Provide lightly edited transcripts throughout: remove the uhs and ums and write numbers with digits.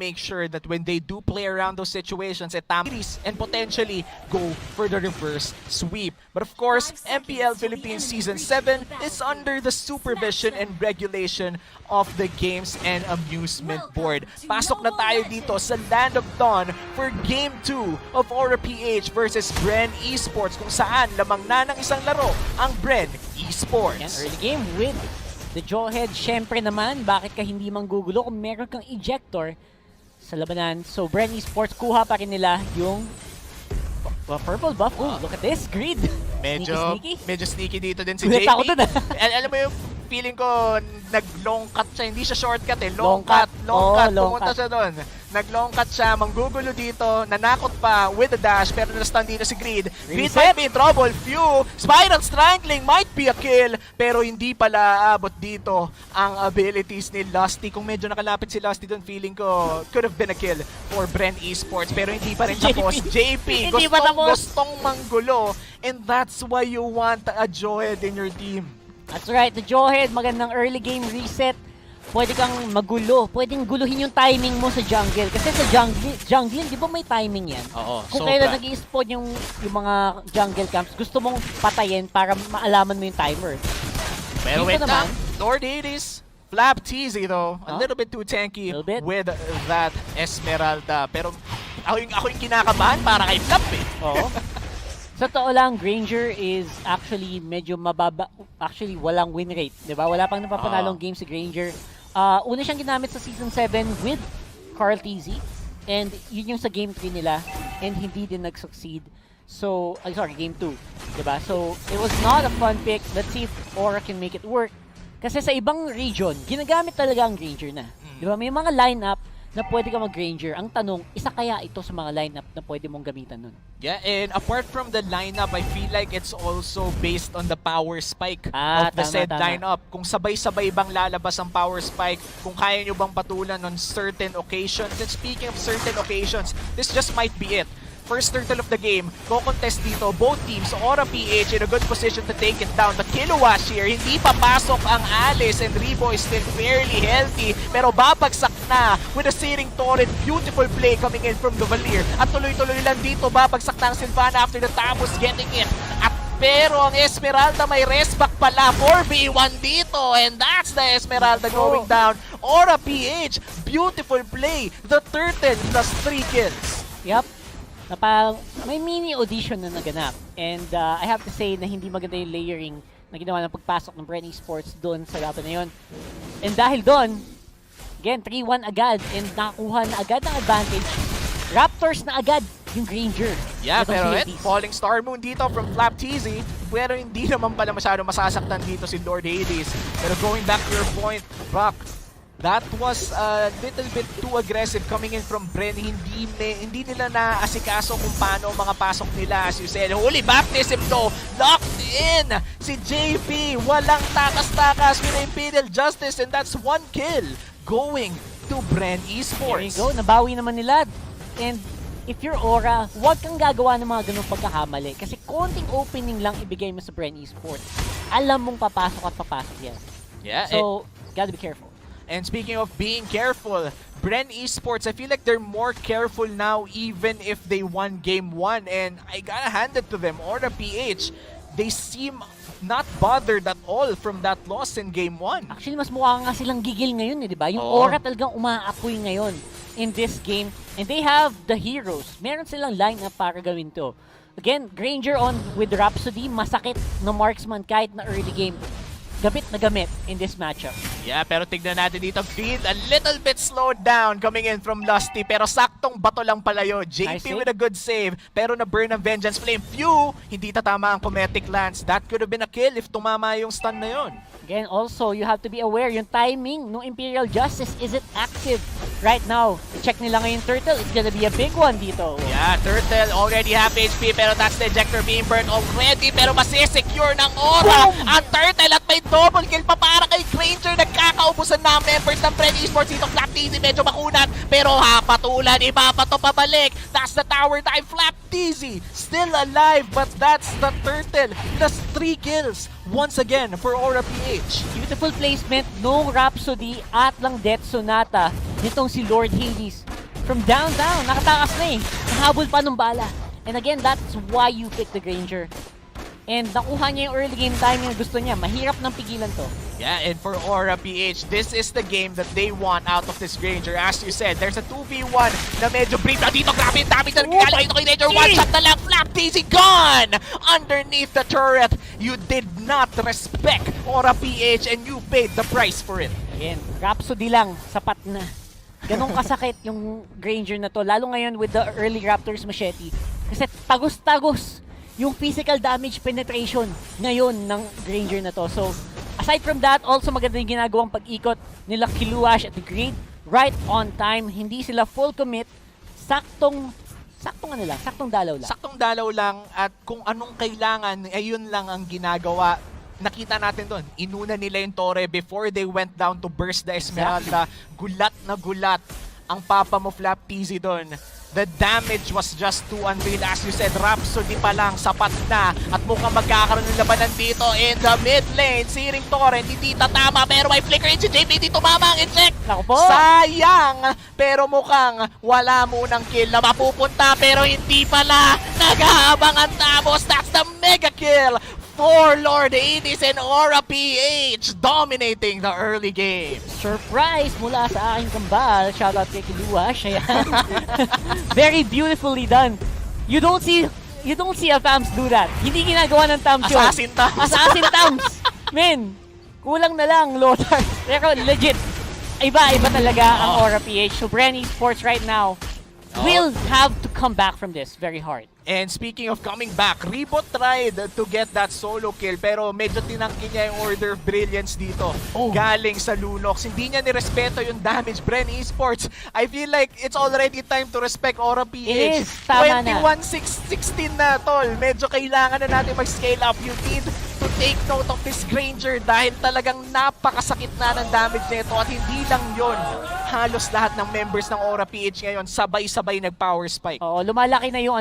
make sure that when they do play around those situations, and potentially go for the reverse sweep. But of course, MPL Philippines Season 7 is under the supervision and regulation of the Games and Amusement Board. Pasok na tayo dito sa Land of Dawn for Game 2 of Aura PH versus Bren Esports, kung saan lamang na ng isang laro ang Bren Esports. Yan, early game with the Jawhead. Syempre naman, bakit ka hindi manggugulo kung meron kang ejector sa labanan? So Bren Esports, kuha pa rin nila yung purple buff. Oh, look at this, Greed. Medyo sneaky dito din si Gulat JP. ako dun, Alam mo yung feeling ko, nag-long cut siya. Hindi siya shortcut eh. Long cut. Pumunta siya doon. Nag-long cut siya, manggugulo dito, nanakot pa with the dash, pero na-stun dito si Greed. Greed might be in trouble. Few. Spiral Strangling might be a kill, pero hindi pala abot dito ang abilities ni Lusty. Kung medyo nakalapit si Lusty doon, feeling ko could have been a kill for Bren Esports, pero hindi pa rin tapos. JP, gustong manggulo, and that's why you want a Jawhead in your team. That's right, the Jawhead, magandang early game reset. Pwede kang magulo, pwedeng guluhin yung timing mo sa jungle. Kasi sa jungle, di ba may timing yan? Oo, kung kailan nag-i-spawn yung mga jungle camps, gusto mong patayin para maalaman mo yung timer. Pero wait naman, Lord Hades, Plsss though, a little bit too tanky with that Esmeralda. Pero ako yung kinakabahan para kay Flap eh. Oo. Sa totoo lang, Granger is actually medyo mababa. Actually, walang win rate. Diba? Wala pang napapanalong game si Granger. Una siyang ginamit sa Season 7 with Carl TZ. And yun yung sa Game 3 nila. And hindi din nag-succeed. So, sorry, Game 2. Diba? So, it was not a fun pick. Let's see if Aura can make it work. Kasi sa ibang region, ginagamit talaga ang Granger na. Diba? May mga lineup na pwede ka mag-Granger. Ang tanong, isa kaya ito sa mga lineup na pwede mong gamitan nun? Yeah, and apart from the lineup, I feel like it's also based on the power spike of the said lineup. Kung sabay-sabay bang lalabas ang power spike, kung kaya nyo bang patulan on certain occasions. And speaking of certain occasions, this just might be it. First turtle of the game, co-contest dito, both teams, Aura PH in a good position to take it down. The Kilowash here, hindi papasok ang Alice and Rebo is still fairly healthy, pero babagsak na with a searing torrent. Beautiful play coming in from the Valir. At tuloy-tuloy lang dito, babagsak na ang Sylvana after the Tamus getting it. At pero ang Esmeralda may rest back pala, 4v1 dito, and that's the Esmeralda going down. Aura PH, beautiful play, the turtle plus 3 kills. Yup. May mini audition na naganap. And I have to say na hindi maganda yung layering na ginawa ng pagpasok ng Bren Esports doon sa laban na yun. And dahil doon, again, 3-1 agad and nakakuha na agad ng advantage. Raptors na agad yung Granger. Yeah, pero falling Star Moon dito from Plsss, pero hindi naman pala masyado masasaktan dito si Lord Hades. Pero going back to your point, Rock, that was a little bit too aggressive coming in from Bren. Hindi nila naasikaso kung paano mga pasok nila. As you said, holy baptism though, locked in si JP. Walang takas-takas with Imperial Justice, and that's 1 kill going to Bren Esports. There you go, nabawi naman nila. And if you're Aura, huwag kang gagawa ng mga ganung pagkakamali. Kasi konting opening lang ibigay mo sa Bren Esports. Alam mong papasok at papasok yan. Yeah, so, gotta be careful. And speaking of being careful, Bren Esports, I feel like they're more careful now even if they won Game 1. And I gotta hand it to them. Aura PH, they seem not bothered at all from that loss in Game 1. Actually, mas mukha nga silang gigil ngayon, di ba? Yung Aura talagang umaapoy ngayon in this game. And they have the heroes. Meron silang lineup para gawin to. Again, Granger on with Rhapsody, masakit na marksman kahit na early game. Gamit in this matchup. Yeah, pero tignan natin dito, Greed a little bit slowed down coming in from Lusty, pero saktong bato lang pala yun. JP with a good save, pero na-burn ang Vengeance Flame. Few, hindi tatama ang Cometic Lance. That could have been a kill if tumama yung stun na yun. Again, also, you have to be aware, yung timing ng Imperial Justice isn't active right now. Check nila ngayon Turtle, it's gonna be a big one dito. Yeah, Turtle already half HP, pero that's the ejector being burned already, pero masisecure ng Aura ang Turtle at may double kill pa para kay Granger. Nagkakaubusan na members ng Bren Esports dito. Plsss medyo makunat, pero patulan, ipapato pabalik. That's the tower time. Plsss still alive, but that's the Turtle plus 3 kills once again for Aura PH. Beautiful placement, no Rhapsody at lang Death Sonata. nitong si Lord Hades. From downtown, nakatakas na eh. Nahabol pa ng bala. And again, that's why you pick the Granger. And nakuha niya yung early game timing na gusto niya. Mahirap nang pigilan to. Yeah, and for Aura PH, this is the game that they want out of this Granger. As you said, there's a 2v1 na medyo brief na dito. Grabe yung dami na nagkakala dito kay Granger. One shot na lang, flap, easy gone! Underneath the turret, you did not respect Aura PH and you paid the price for it. Again, Rhapsody lang, sapat na. Ganun kasakit yung Granger na to. Lalo ngayon with the early Raptors machete. Kasi tagos-tagos yung physical damage penetration ngayon ng Granger na to. So, aside from that, also maganda yung ginagawang pag-ikot nila Kiluash at the Greed. Right on time, hindi sila full commit. Saktong dalaw lang. Saktong dalaw lang at kung anong kailangan, ayun lang ang ginagawa. Nakita natin doon, inuna nila yung Torre before they went down to burst the Esmeralda. Gulat na gulat ang papa mo Flap TZ doon. The damage was just too unreal. As you said, Rhapsody pa lang, sapat na. At mukhang magkakaroon ng labanan dito in the mid lane. Siring Torrent, hindi tatama pero may flicker in si JP. Hindi tumama ang inject. Sayang! Pero mukhang wala munang kill na mapupunta pero hindi pala. Nag-aabang ang Tabos. That's the mega kill for Lord Hades and Aura PH dominating the early game. Surprise mula sa aking kambal. Shoutout kay Kiluash. Ayan. Very beautifully done. You don't see a Tams do that. Hindi ginagawa ng Tams yun. Assassin Tams. Assassin Tams. Men, kulang na lang, Lothar. Pero legit, iba talaga ang Aura PH. So Bren Esports right now will have to come back from this very hard. And speaking of coming back, Rebo tried to get that solo kill pero medyo tinangki niya yung Order of Brilliance dito. Galing sa Lunox. Hindi niya nirespeto yung damage. Bren Esports, I feel like it's already time to respect Aura PH. It is, tama na. 21-16 na, tol. Medyo kailangan na natin mag-scale up. You need to take note of this Granger dahil talagang napakasakit na ng damage nito at hindi lang yon. Halos lahat ng members ng Aura PH ngayon sabay-sabay nag-power spike. Oo, lumalaki na yung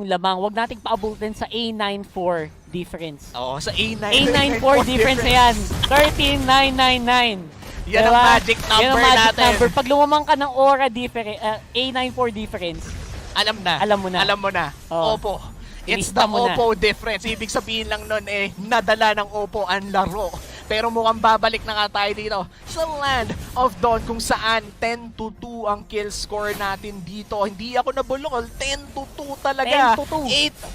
lamang. Huwag nating paabutin sa A94 difference. Oo, sa A9. A94 difference na yan. 13,999. Yan ang magic number yan ang magic natin. Number. Pag lumamang ka ng Aura A94 difference, alam mo na. Oh. Oppo. It's the Oppo difference. Ibig sabihin lang nun nadala ng Oppo ang laro. Pero mukhang babalik na nga tayo dito sa Land of Dawn kung saan 10-2 ang kill score natin dito. Hindi ako nabulol. 10-2 talaga. 8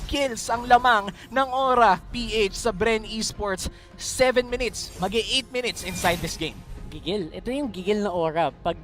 kills ang lamang ng Aura PH sa Bren Esports. 7 minutes. Mag-8 minutes inside this game. Gigil. Ito yung gigil na Aura. Pag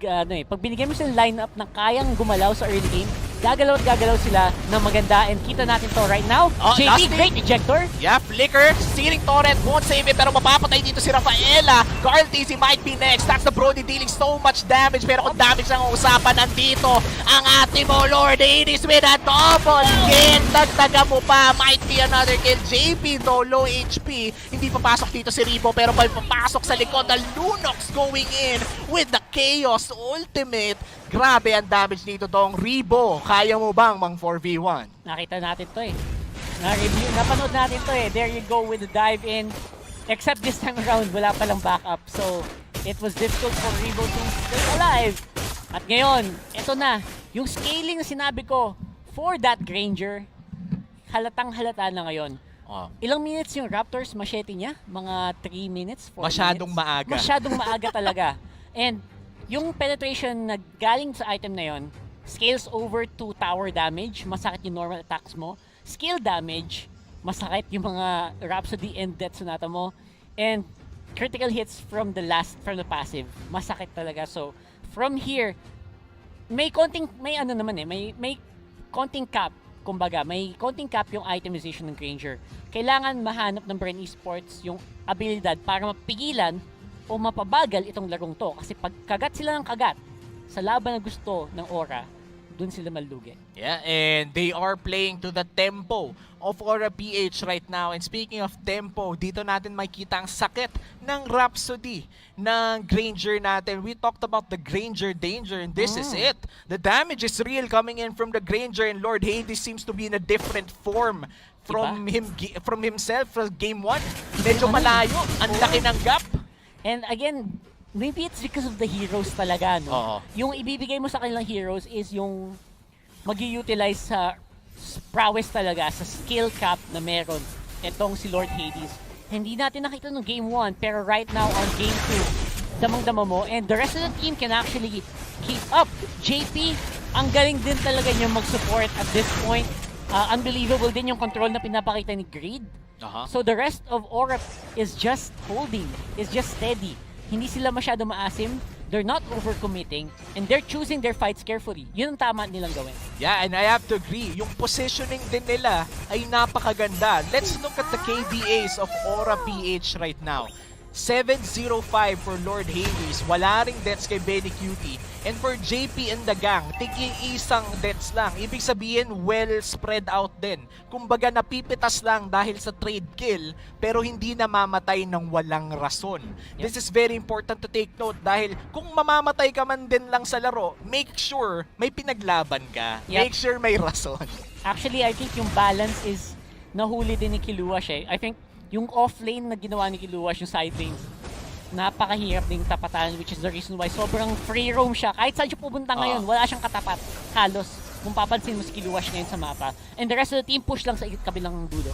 binigyan mo silang lineup na kayang gumalaw sa early game, gagalaw at gagalaw sila ng maganda and kita natin to right now. JP, great ejector. Yeah, flicker. Searing Torrent won't save it pero mapapatay dito si Rafaela. Carl TC might be next. That's the Brody dealing so much damage pero kung damage ang usapan nandito ang ating mo Lord Hades with a double kill. Dagdaga mo pa. Might be another kill. JP though, low HP. Hindi papasok dito si Rebo pero may papasok sa likod. The Lunox going in with the Chaos Ultimate. Grabe ang damage dito tong Rebo. Kaya mo bang mang 4v1? Nakita natin to napanood natin to There you go with the dive in. Except this time around, wala palang backup. So, it was difficult for Rebo to stay alive. At ngayon, ito na. Yung scaling na sinabi ko for that Granger, halatang halata na ngayon. Ilang minutes yung Raptors machete niya? Mga 3 minutes? 4 Masyadong minutes? maaga. Masyadong maaga talaga. And yung penetration na galing sa item na yon, scales over to tower damage, masakit yung normal attacks mo. Skill damage, masakit yung mga Rhapsody and Death Sonata mo. And critical hits from the passive, masakit talaga. So, from here, may konting cap. Kumbaga, may konting cap yung itemization ng Granger. Kailangan mahanap ng Bren Esports yung abilidad para mapigilan o mapabagal itong larong to. Kasi pag kagat sila ng kagat sa laban na gusto ng Aura, dun sila malugi. Yeah, and they are playing to the tempo of Aura PH right now. And speaking of tempo, dito natin makikita ang sakit ng Rhapsody ng Granger natin. We talked about the Granger danger and this is it. The damage is real coming in from the Granger and Lord Hades seems to be in a different form from himself from game 1. Medyo malayo. Ang laki ng gap. And again, Maybe it's because of the heroes talaga, no? Oo. Yung ibibigay mo sa kanilang heroes is yung mag-utilize sa prowess talaga, sa skill cap na meron etong si Lord Hades. Hindi natin nakita nung game 1, pero right now on game 2, damang-dama mo, and the rest of the team can actually keep up. JP, ang galing din talaga niya mag-support at this point. Unbelievable din yung control na pinapakita ni Greed. So the rest of Aura is just holding, is just steady. Hindi sila masyado maasim, they're not overcommitting, and they're choosing their fights carefully. Yun ang tama nilang gawin. Yeah, and I have to agree, yung positioning din nila ay napakaganda. Let's look at the KDAs of Aura PH right now. 705 for Lord Hades, wala ring deaths kay Benny Cutie. And for JP and the gang, tig-iisang deaths lang. Ibig sabihin, well spread out din. Kumbaga napipitas lang dahil sa trade kill, pero hindi namamatay ng walang rason. This is very important to take note dahil kung mamamatay ka man din lang sa laro, make sure may pinaglaban ka. Make sure may rason. Actually, I think yung balance is nahuli din ni Kiluash eh. I think yung off-lane na ginawa ni Kiluash, yung side lanes, napakahirap ding tapatan, which is the reason why sobrang free roam siya. Kahit saan siya pupunta ngayon, wala siyang katapat. Halos, kung papansin mo si Kiluash ngayon sa mapa. And the rest of the team push lang sa kabilang dulo.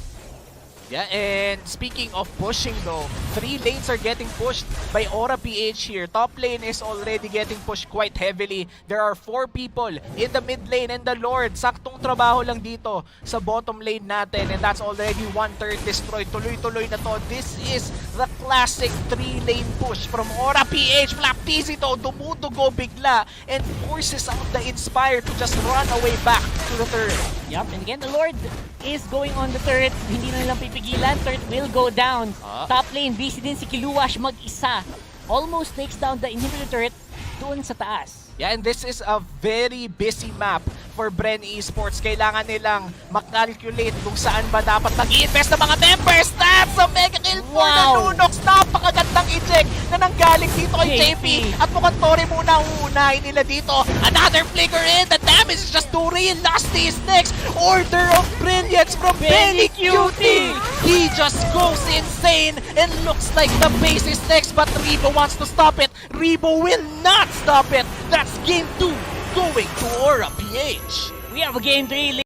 Yeah, and speaking of pushing though, 3 lanes are getting pushed by Aura PH here. Top lane is already getting pushed quite heavily. There are 4 people in the mid lane and the Lord. Saktong trabaho lang dito sa bottom lane natin, and that's already 1/3 destroyed. Tuloy-tuloy na to. This is the classic 3-lane push from Aura PH. Flaptizi to, dumudugo bigla and forces out the Inspire to just run away back to the turret. Yep, and again, the Lord is going on the turret. Hindi na nilang pipigilan. Turret will go down. Top lane, busy din si Kiluash mag-isa. Almost takes down the inhibitor turret doon sa taas. Yeah, and this is a very busy map for Bren Esports. Kailangan nilang makalculate kung saan ba dapat mag-i-invest ng mga members. That's a mega kill for the Lunox. Napakagandang eject na nanggaling dito kay JP. At mukhang Tori muna ang uunahin nila dito. Another flicker in. The damage is just too real. Nasty is next. Order of Brilliance from Benny Cutie. He just goes insane and looks like the base is next. But Rebo wants to stop it. Rebo will not stop it. That's game 2 going to Aura PH. We have a game 3.